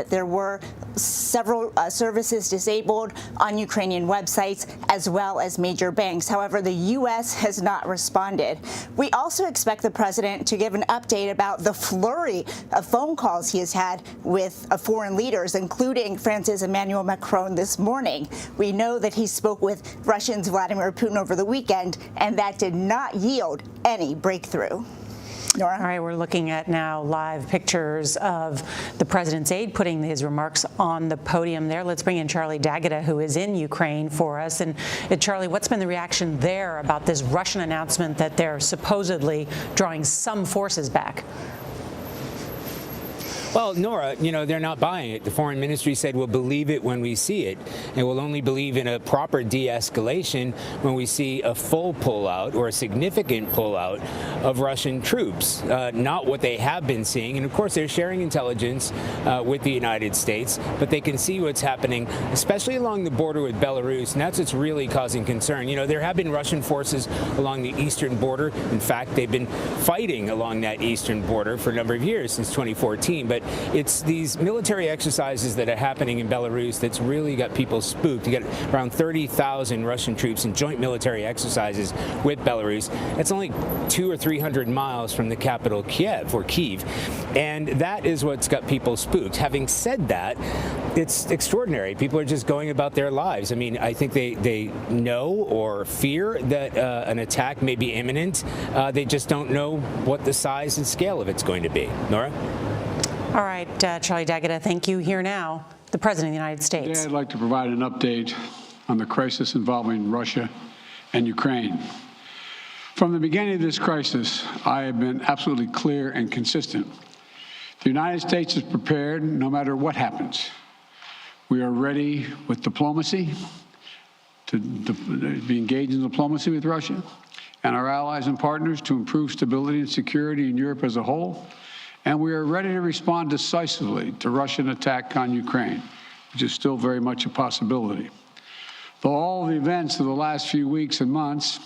There were several services disabled on Ukrainian websites, as well as major banks. However, the U.S. has not responded. We also expect the president to give an update about the flurry of phone calls he has had with foreign leaders, including France's Emmanuel Macron this morning. We know that he spoke with Russia's Vladimir Putin over the weekend, and that did not yield any breakthrough. Nora? All right, we're looking at now live pictures of the president's aide putting his remarks on the podium there. Let's bring in Charlie D'Agata, who is in Ukraine for us. And Charlie, what's been the reaction there about this Russian announcement that they're supposedly drawing some forces back? Well, Nora, they're not buying it. The foreign ministry said we'll believe it when we see it, and we'll only believe in a proper de-escalation when we see a full pullout or a significant pullout of Russian troops, not what they have been seeing. And of course, they're sharing intelligence with the United States, but they can see what's happening, especially along the border with Belarus, and that's what's really causing concern. There have been Russian forces along the eastern border. In fact, they've been fighting along that eastern border for a number of years, since 2014. But it's these military exercises that are happening in Belarus that's really got people spooked. You got around 30,000 Russian troops in joint military exercises with Belarus. It's only 200 or 300 miles from the capital, Kiev, and that is what's got people spooked. Having said that, it's extraordinary. People are just going about their lives. I mean, I think they know or fear that an attack may be imminent. They just don't know what the size and scale of it's going to be. Nora? All right, Charlie D'Agata, thank you. Here now, the President of the United States. Today, I'd like to provide an update on the crisis involving Russia and Ukraine. From the beginning of this crisis, I have been absolutely clear and consistent. The United States is prepared no matter what happens. We are ready with diplomacy to be engaged in diplomacy with Russia and our allies and partners to improve stability and security in Europe as a whole. And we are ready to respond decisively to Russian attack on Ukraine, which is still very much a possibility. Though all the events of the last few weeks and months,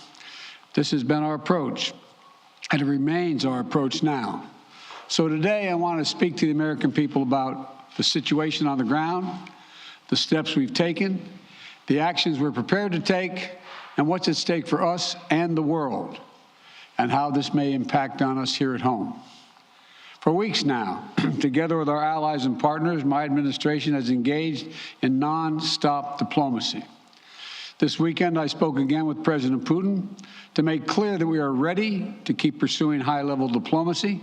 this has been our approach, and it remains our approach now. So today I want to speak to the American people about the situation on the ground, the steps we've taken, the actions we're prepared to take, and what's at stake for us and the world, and how this may impact on us here at home. For weeks now, together with our allies and partners, my administration has engaged in nonstop diplomacy. This weekend, I spoke again with President Putin to make clear that we are ready to keep pursuing high-level diplomacy,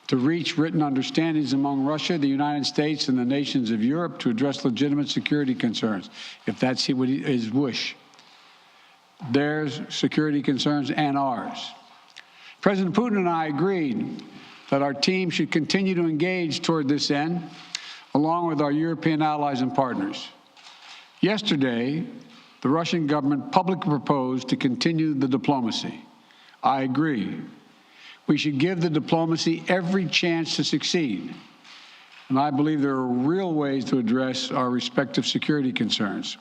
to reach written understandings among Russia, the United States, and the nations of Europe to address legitimate security concerns, if that's his wish. Their security concerns and ours. President Putin and I agreed that our team should continue to engage toward this end, along with our European allies and partners. Yesterday, the Russian government publicly proposed to continue the diplomacy. I agree. We should give the diplomacy every chance to succeed. And I believe there are real ways to address our respective security concerns.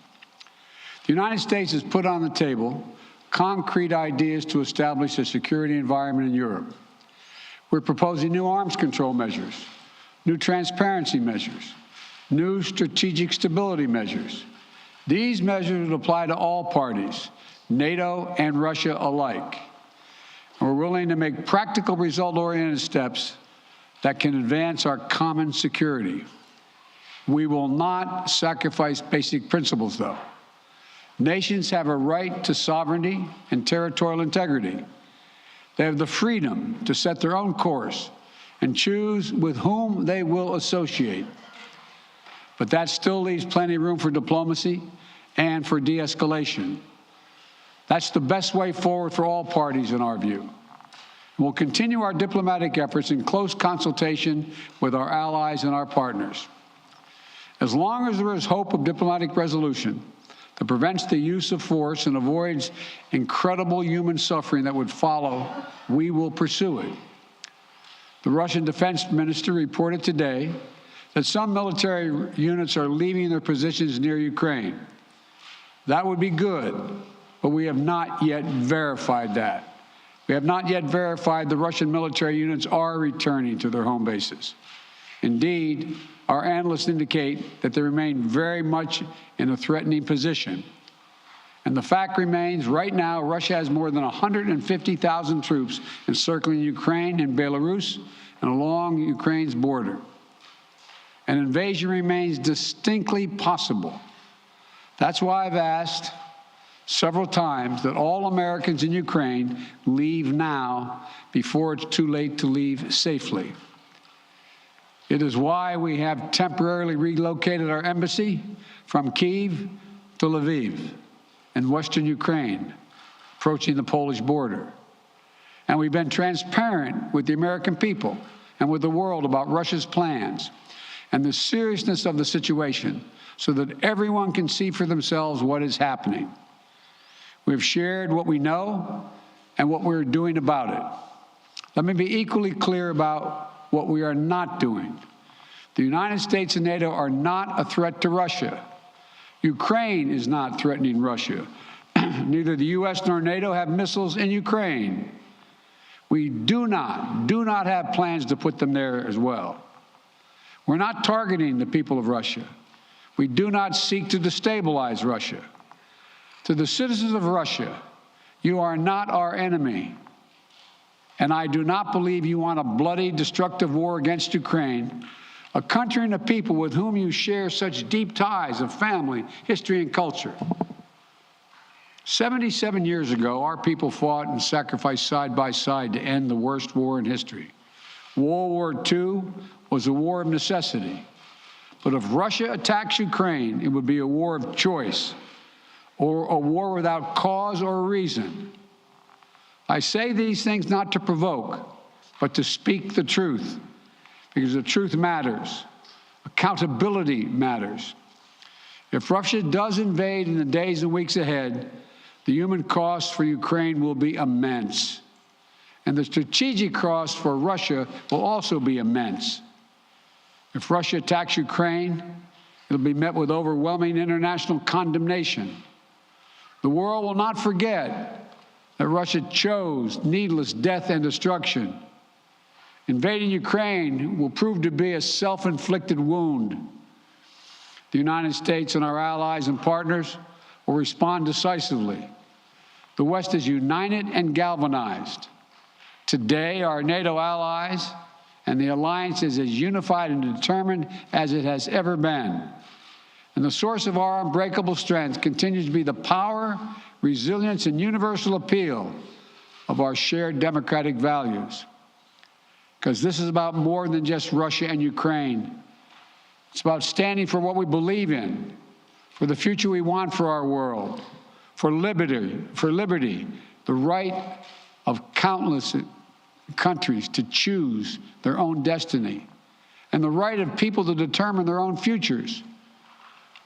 The United States has put on the table concrete ideas to establish a security environment in Europe. We're proposing new arms control measures, new transparency measures, new strategic stability measures. These measures will apply to all parties, NATO and Russia alike. And we're willing to make practical, result-oriented steps that can advance our common security. We will not sacrifice basic principles, though. Nations have a right to sovereignty and territorial integrity. They have the freedom to set their own course and choose with whom they will associate. But that still leaves plenty of room for diplomacy and for de-escalation. That's the best way forward for all parties, in our view. We'll continue our diplomatic efforts in close consultation with our allies and our partners. As long as there is hope of diplomatic resolution that prevents the use of force and avoids incredible human suffering that would follow, we will pursue it. The Russian defense minister reported today that some military units are leaving their positions near Ukraine. That would be good, but we have not yet verified that. We have not yet verified the Russian military units are returning to their home bases. Indeed, our analysts indicate that they remain very much in a threatening position. And the fact remains, right now, Russia has more than 150,000 troops encircling Ukraine and Belarus and along Ukraine's border. An invasion remains distinctly possible. That's why I've asked several times that all Americans in Ukraine leave now before it's too late to leave safely. It is why we have temporarily relocated our embassy from Kyiv to Lviv in western Ukraine, approaching the Polish border. And we've been transparent with the American people and with the world about Russia's plans and the seriousness of the situation so that everyone can see for themselves what is happening. We've shared what we know and what we're doing about it. Let me be equally clear about what we are not doing. The United States and NATO are not a threat to Russia. Ukraine is not threatening Russia. Neither the U.S. nor NATO have missiles in Ukraine. We do not have plans to put them there as well. We're not targeting the people of Russia. We do not seek to destabilize Russia. To the citizens of Russia, you are not our enemy. And I do not believe you want a bloody, destructive war against Ukraine, a country and a people with whom you share such deep ties of family, history, and culture. 77 years ago, our people fought and sacrificed side by side to end the worst war in history. World War II was a war of necessity. But if Russia attacks Ukraine, it would be a war of choice, or a war without cause or reason. I say these things not to provoke, but to speak the truth, because the truth matters. Accountability matters. If Russia does invade in the days and weeks ahead, the human cost for Ukraine will be immense. And the strategic cost for Russia will also be immense. If Russia attacks Ukraine, it'll be met with overwhelming international condemnation. The world will not forget that Russia chose needless death and destruction. Invading Ukraine will prove to be a self-inflicted wound. The United States and our allies and partners will respond decisively. The West is united and galvanized. Today, our NATO allies and the alliance is as unified and determined as it has ever been. And the source of our unbreakable strength continues to be the power, resilience, and universal appeal of our shared democratic values. Because this is about more than just Russia and Ukraine. It's about standing for what we believe in, for the future we want for our world, for liberty, the right of countless countries to choose their own destiny, and the right of people to determine their own futures,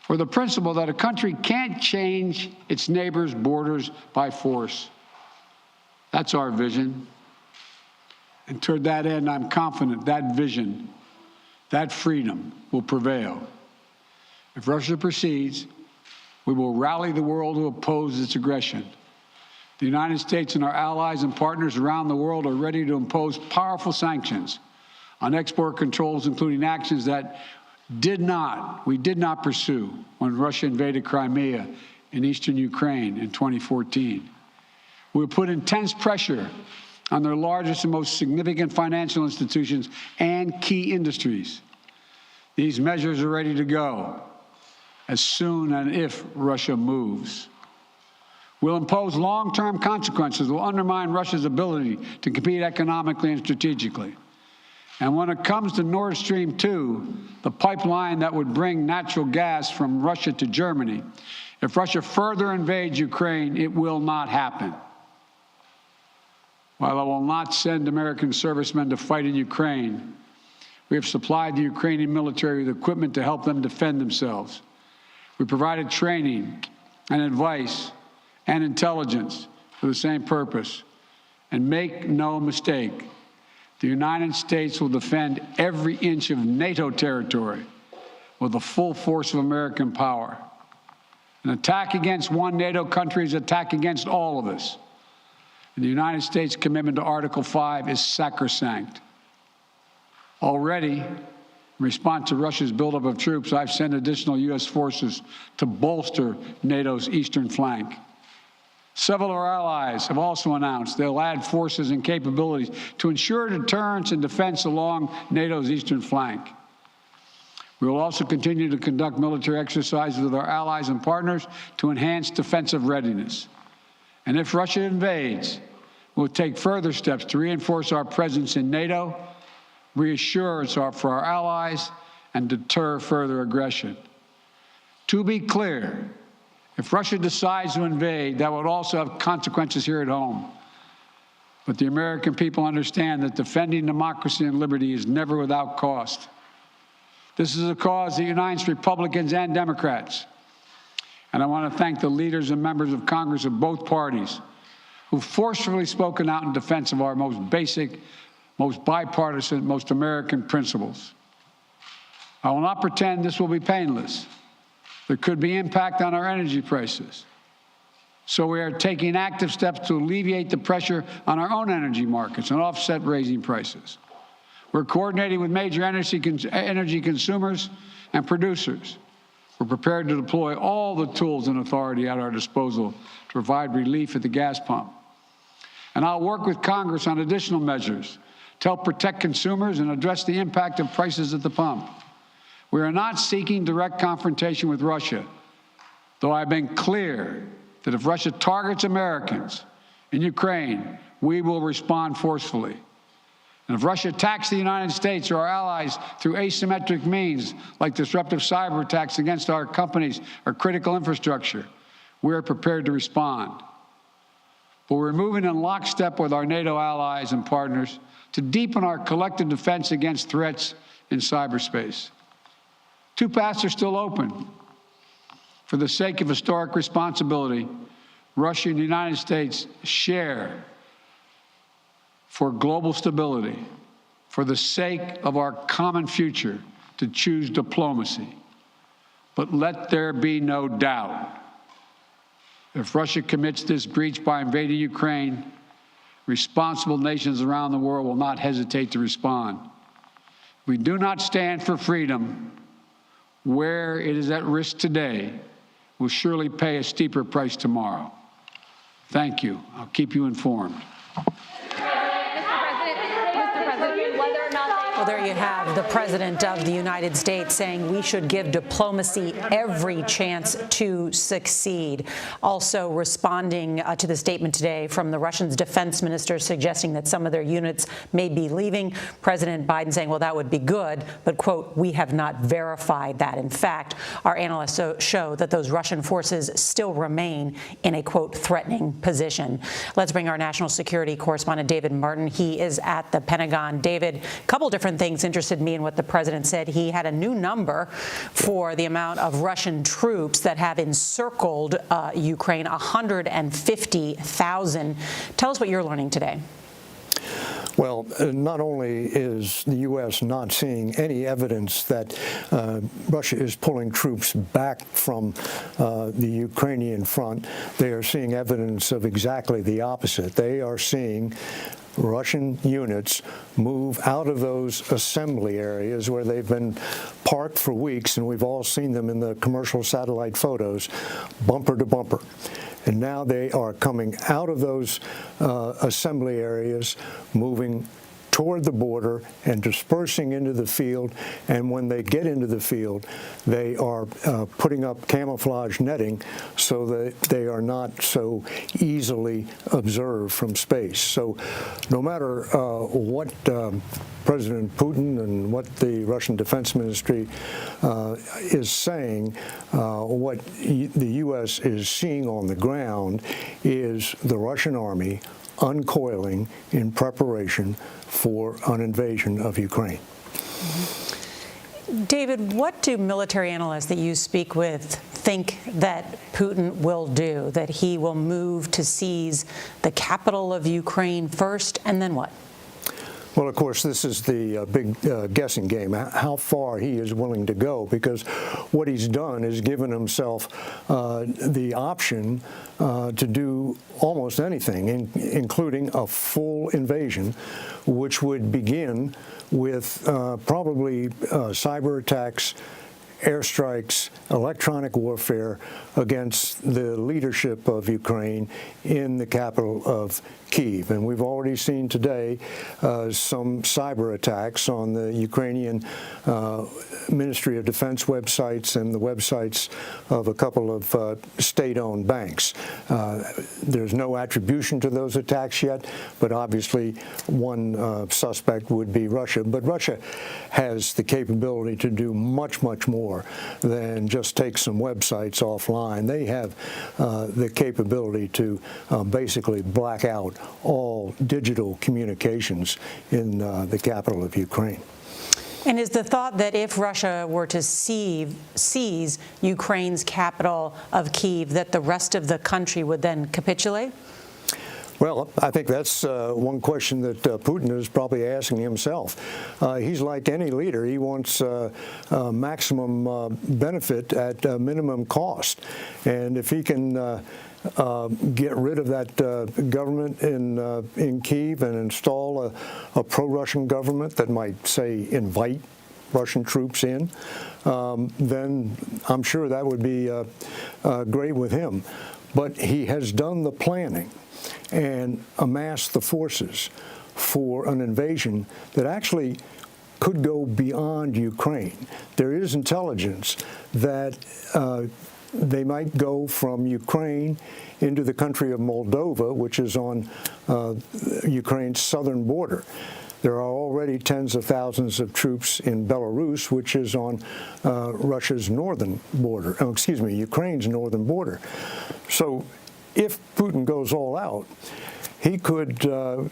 for the principle that a country can't change its neighbors' borders by force. That's our vision. And toward that end, I'm confident that vision, that freedom will prevail. If Russia proceeds, we will rally the world to oppose its aggression. The United States and our allies and partners around the world are ready to impose powerful sanctions on export controls, including actions that we did not pursue when Russia invaded Crimea in eastern Ukraine in 2014. We will put intense pressure on their largest and most significant financial institutions and key industries. These measures are ready to go as soon and if Russia moves. We'll impose long-term consequences that will undermine Russia's ability to compete economically and strategically. And when it comes to Nord Stream 2, the pipeline that would bring natural gas from Russia to Germany, if Russia further invades Ukraine, it will not happen. While I will not send American servicemen to fight in Ukraine, we have supplied the Ukrainian military with equipment to help them defend themselves. We provided training and advice and intelligence for the same purpose. And make no mistake, the United States will defend every inch of NATO territory with the full force of American power. An attack against one NATO country is an attack against all of us. And the United States' commitment to Article 5 is sacrosanct. Already, In response to Russia's buildup of troops, I've sent additional U.S. forces to bolster NATO's eastern flank. Several of our allies have also announced they'll add forces and capabilities to ensure deterrence and defense along NATO's eastern flank. We will also continue to conduct military exercises with our allies and partners to enhance defensive readiness. And if Russia invades, we'll take further steps to reinforce our presence in NATO, reassure for our allies, and deter further aggression. To be clear, if Russia decides to invade, that would also have consequences here at home. But the American people understand that defending democracy and liberty is never without cost. This is a cause that unites Republicans and Democrats. And I want to thank the leaders and members of Congress of both parties who've forcefully spoken out in defense of our most basic, most bipartisan, most American principles. I will not pretend this will be painless. There could be impact on our energy prices. So we are taking active steps to alleviate the pressure on our own energy markets and offset raising prices. We're coordinating with major energy consumers and producers. We're prepared to deploy all the tools and authority at our disposal to provide relief at the gas pump. And I'll work with Congress on additional measures to help protect consumers and address the impact of prices at the pump. We are not seeking direct confrontation with Russia, though I've been clear that if Russia targets Americans in Ukraine, we will respond forcefully. And if Russia attacks the United States or our allies through asymmetric means, like disruptive cyber attacks against our companies or critical infrastructure, we are prepared to respond. But we're moving in lockstep with our NATO allies and partners to deepen our collective defense against threats in cyberspace. Two paths are still open. For the sake of historic responsibility, Russia and the United States share for global stability, for the sake of our common future, to choose diplomacy. But let there be no doubt, if Russia commits this breach by invading Ukraine, responsible nations around the world will not hesitate to respond. We do not stand for freedom where it is at risk today, will surely pay a steeper price tomorrow. Thank you. I'll keep you informed. Well, there you have the President of the United States saying we should give diplomacy every chance to succeed. Also responding to the statement today from the Russian's defense minister suggesting that some of their units may be leaving. President Biden saying, well, that would be good, but, quote, we have not verified that. In fact, our analysts show that those Russian forces still remain in a, quote, threatening position. Let's bring our national security correspondent, David Martin. He is at the Pentagon. David, a couple different things interested me in what the president said. He had a new number for the amount of Russian troops that have encircled Ukraine, 150,000. Tell us what you're learning today. Well, not only is the U.S. not seeing any evidence that Russia is pulling troops back from the Ukrainian front, they are seeing evidence of exactly the opposite. They are seeing Russian units move out of those assembly areas where they've been parked for weeks, and we've all seen them in the commercial satellite photos, bumper to bumper. And now they are coming out of those assembly areas, moving toward the border and dispersing into the field. And when they get into the field, they are putting up camouflage netting so that they are not so easily observed from space. So no matter what President Putin and what the Russian Defense Ministry is saying, what the U.S. is seeing on the ground is the Russian army uncoiling in preparation for an invasion of Ukraine. David, what do military analysts that you speak with think that Putin will do, that he will move to seize the capital of Ukraine first, and then what? Well, of course, this is the big guessing game, how far he is willing to go, because what he's done is given himself the option to do almost anything, including a full invasion, which would begin with probably cyber attacks, airstrikes, electronic warfare against the leadership of Ukraine in the capital of Kyiv. And we've already seen today some cyber attacks on the Ukrainian Ministry of Defense websites and the websites of a couple of state-owned banks. There's no attribution to those attacks yet, but obviously one suspect would be Russia. But Russia has the capability to do much, much more than just take some websites offline. They have the capability to basically black out all digital communications in the capital of Ukraine. And is the thought that if Russia were to seize Ukraine's capital of Kyiv, that the rest of the country would then capitulate? Well, I think that's one question that Putin is probably asking himself. He's like any leader. He wants maximum benefit at minimum cost. And if he can get rid of that government in Kyiv and install a pro-Russian government that might, say, invite Russian troops in, then I'm sure that would be great with him. But he has done the planning and amassed the forces for an invasion that actually could go beyond Ukraine. There is intelligence that they might go from Ukraine into the country of Moldova, which is on Ukraine's southern border. There are already tens of thousands of troops in Belarus, which is on Russia's northern border, Ukraine's northern border. So if Putin goes all out, he could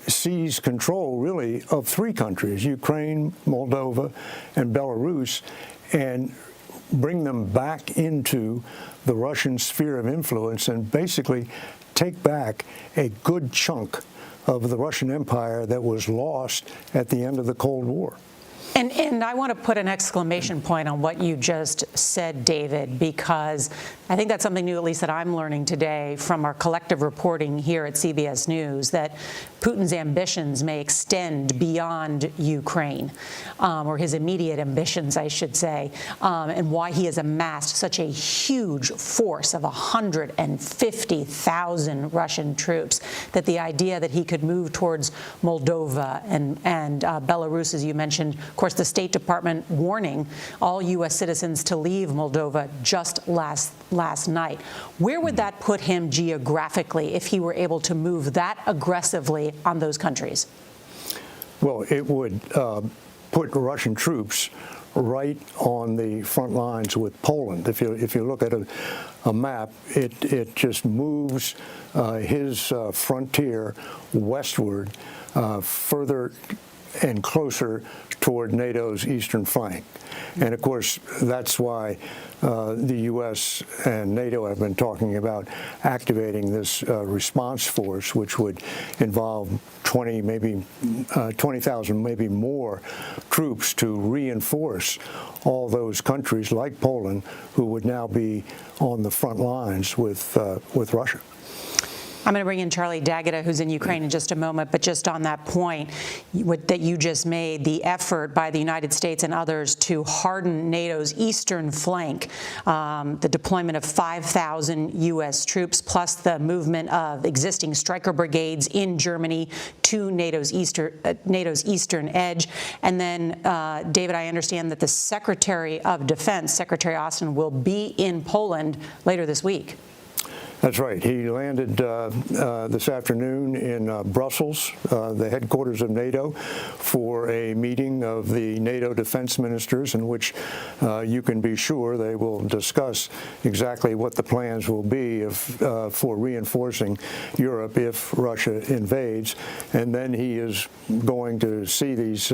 seize control, really, of three countries, Ukraine, Moldova, and Belarus, and bring them back into the Russian sphere of influence and basically take back a good chunk of the Russian Empire that was lost at the end of the Cold War. And I want to put an exclamation point on what you just said, David, because I think that's something new, at least that I'm learning today from our collective reporting here at CBS News, that Putin's ambitions may extend beyond Ukraine, or his immediate ambitions, I should say, and why he has amassed such a huge force of 150,000 Russian troops, that the idea that he could move towards Moldova and Belarus, as you mentioned, of course, the State Department warning all U.S. citizens to leave Moldova just last night. Where would that put him geographically if he were able to move that aggressively on those countries? Well, it would put Russian troops right on the front lines with Poland. If you look at a map, it just moves his frontier westward, further and closer toward NATO's eastern flank. And of course, that's why the U.S. and NATO have been talking about activating this response force, which would involve 20,000, maybe more troops to reinforce all those countries like Poland who would now be on the front lines with Russia. I'm going to bring in Charlie D'Agata, who's in Ukraine, in just a moment. But just on that point that you just made, the effort by the United States and others to harden NATO's eastern flank, the deployment of 5,000 U.S. troops, plus the movement of existing Stryker brigades in Germany to NATO's eastern edge. And then, David, I understand that the Secretary of Defense, Secretary Austin, will be in Poland later this week. That's right. He landed this afternoon in Brussels, the headquarters of NATO, for a meeting of the NATO defense ministers in which you can be sure they will discuss exactly what the plans will be for reinforcing Europe if Russia invades. And then he is going to see these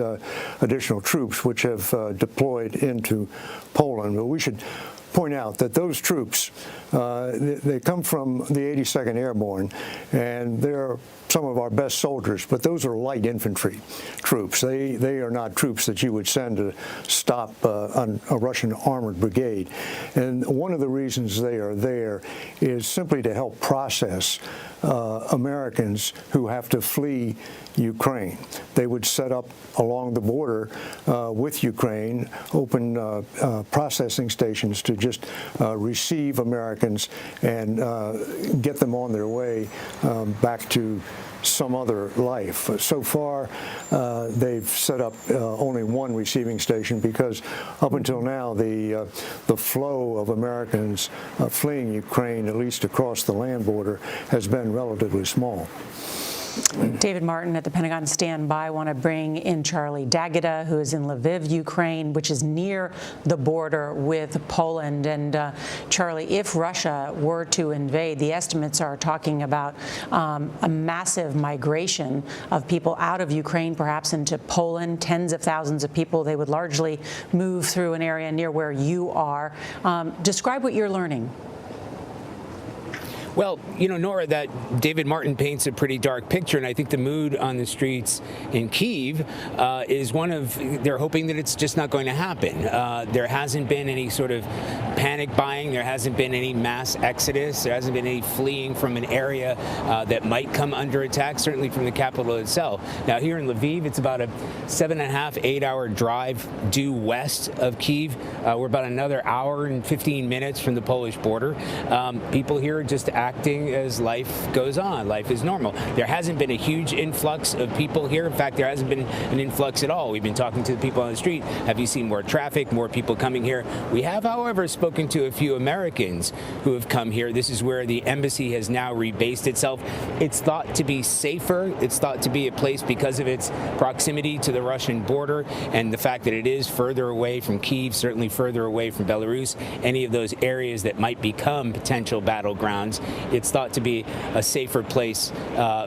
additional troops which have deployed into Poland. But we should point out that those troops, they come from the 82nd Airborne, and they're some of our best soldiers, but those are light infantry troops. They are not troops that you would send to stop a Russian armored brigade. And one of the reasons they are there is simply to help process Americans who have to flee Ukraine. They would set up along the border with Ukraine, open processing stations to just receive Americans and get them on their way back to some other life. So far, they've set up only one receiving station because up until now, the flow of Americans fleeing Ukraine, at least across the land border, has been relatively small. David Martin at the Pentagon standby. I want to bring in Charlie D'Agata, who is in Lviv, Ukraine, which is near the border with Poland. And Charlie, if Russia were to invade, the estimates are talking about a massive migration of people out of Ukraine, perhaps into Poland, tens of thousands of people. They would largely move through an area near where you are. Describe what you're learning. Well, Nora, that David Martin paints a pretty dark picture, and I think the mood on the streets in Kyiv is one of, they're hoping that it's just not going to happen. There hasn't been any sort of panic buying. There hasn't been any mass exodus. There hasn't been any fleeing from an area that might come under attack, certainly from the capital itself. Now, here in Lviv, it's about a 7.5, 8-hour drive due west of Kyiv. We're about another hour and 15 minutes from the Polish border. People here are just acting as life goes on. Life is normal. There hasn't been a huge influx of people here. In fact, there hasn't been an influx at all. We've been talking to the people on the street. Have you seen more traffic, more people coming here? We have, however, spoken to a few Americans who have come here. This is where the embassy has now rebased itself. It's thought to be safer. It's thought to be a place because of its proximity to the Russian border and the fact that it is further away from Kyiv, certainly further away from Belarus, any of those areas that might become potential battlegrounds. It's thought to be a safer place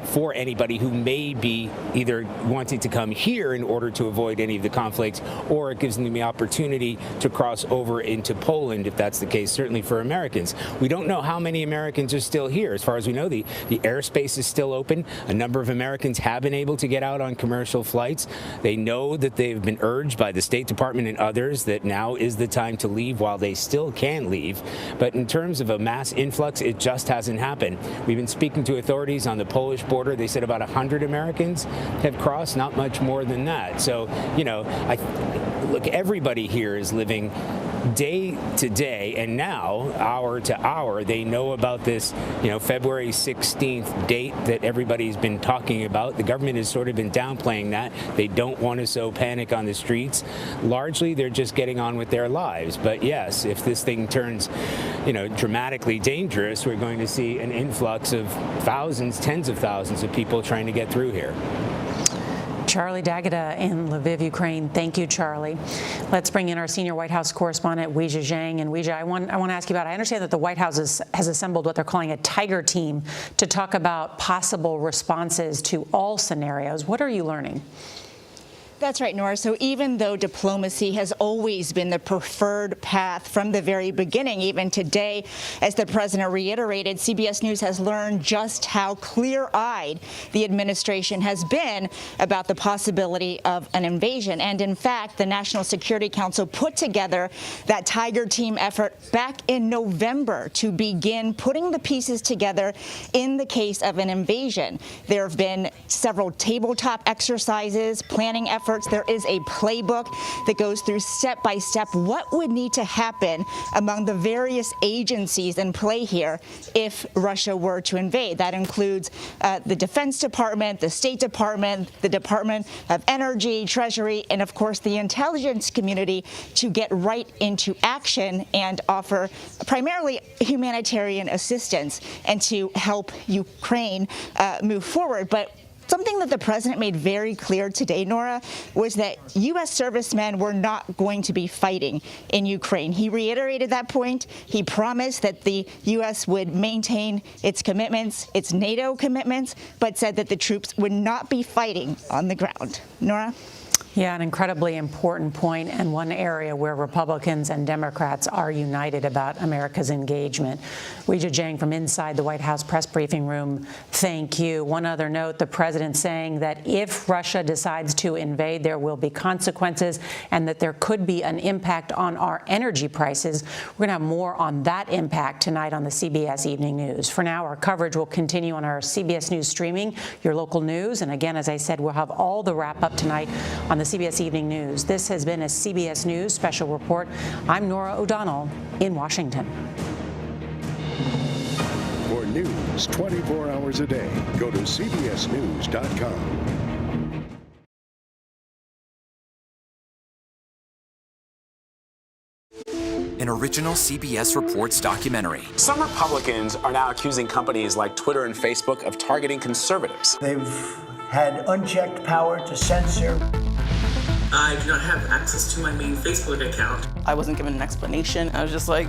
for anybody who may be either wanting to come here in order to avoid any of the conflicts, or it gives them the opportunity to cross over into Poland, if that's the case, certainly for Americans. We don't know how many Americans are still here. As far as we know, the airspace is still open. A number of Americans have been able to get out on commercial flights. They know that they've been urged by the State Department and others that now is the time to leave while they still can leave. But in terms of a mass influx, it just hasn't happened. We've been speaking to authorities on the Polish border. They said about 100 Americans have crossed, not much more than that. So, look, everybody here is living day to day, and now hour to hour. They know about this, February 16th date that everybody's been talking about. The government has sort of been downplaying that. They don't want to sow panic on the streets. Largely, they're just getting on with their lives. But yes, if this thing turns, dramatically dangerous, we're going to see an influx of thousands, tens of thousands of people trying to get through here. Charlie D'Agata in Lviv, Ukraine. Thank you, Charlie. Let's bring in our senior White House correspondent, Weijia Zhang. And Weijia, I want to ask you about, I understand that the White House has assembled what they're calling a tiger team to talk about possible responses to all scenarios. What are you learning? That's right, Nora. So even though diplomacy has always been the preferred path from the very beginning, even today, as the president reiterated, CBS News has learned just how clear-eyed the administration has been about the possibility of an invasion. And in fact, the National Security Council put together that Tiger Team effort back in November to begin putting the pieces together in the case of an invasion. There have been several tabletop exercises, planning efforts. There is a playbook that goes through step by step what would need to happen among the various agencies in play here if Russia were to invade. That includes the Defense Department, the State Department, the Department of Energy, Treasury, and of course the intelligence community to get right into action and offer primarily humanitarian assistance and to help Ukraine move forward. But something that the president made very clear today, Nora, was that U.S. servicemen were not going to be fighting in Ukraine. He reiterated that point. He promised that the U.S. would maintain its commitments, its NATO commitments, but said that the troops would not be fighting on the ground. Nora? Yeah, an incredibly important point, and one area where Republicans and Democrats are united about America's engagement. Weijia Jiang from inside the White House press briefing room, thank you. One other note, the president saying that if Russia decides to invade, there will be consequences and that there could be an impact on our energy prices. We're going to have more on that impact tonight on the CBS Evening News. For now, our coverage will continue on our CBS News streaming, your local news. And again, as I said, we'll have all the wrap-up tonight on the CBS Evening News. This has been a CBS News special report. I'm Norah O'Donnell in Washington. For news 24 hours a day, go to CBSNews.com. An original CBS Reports documentary. Some Republicans are now accusing companies like Twitter and Facebook of targeting conservatives. They've had unchecked power to censor. I do not have access to my main Facebook account. I wasn't given an explanation. I was just like,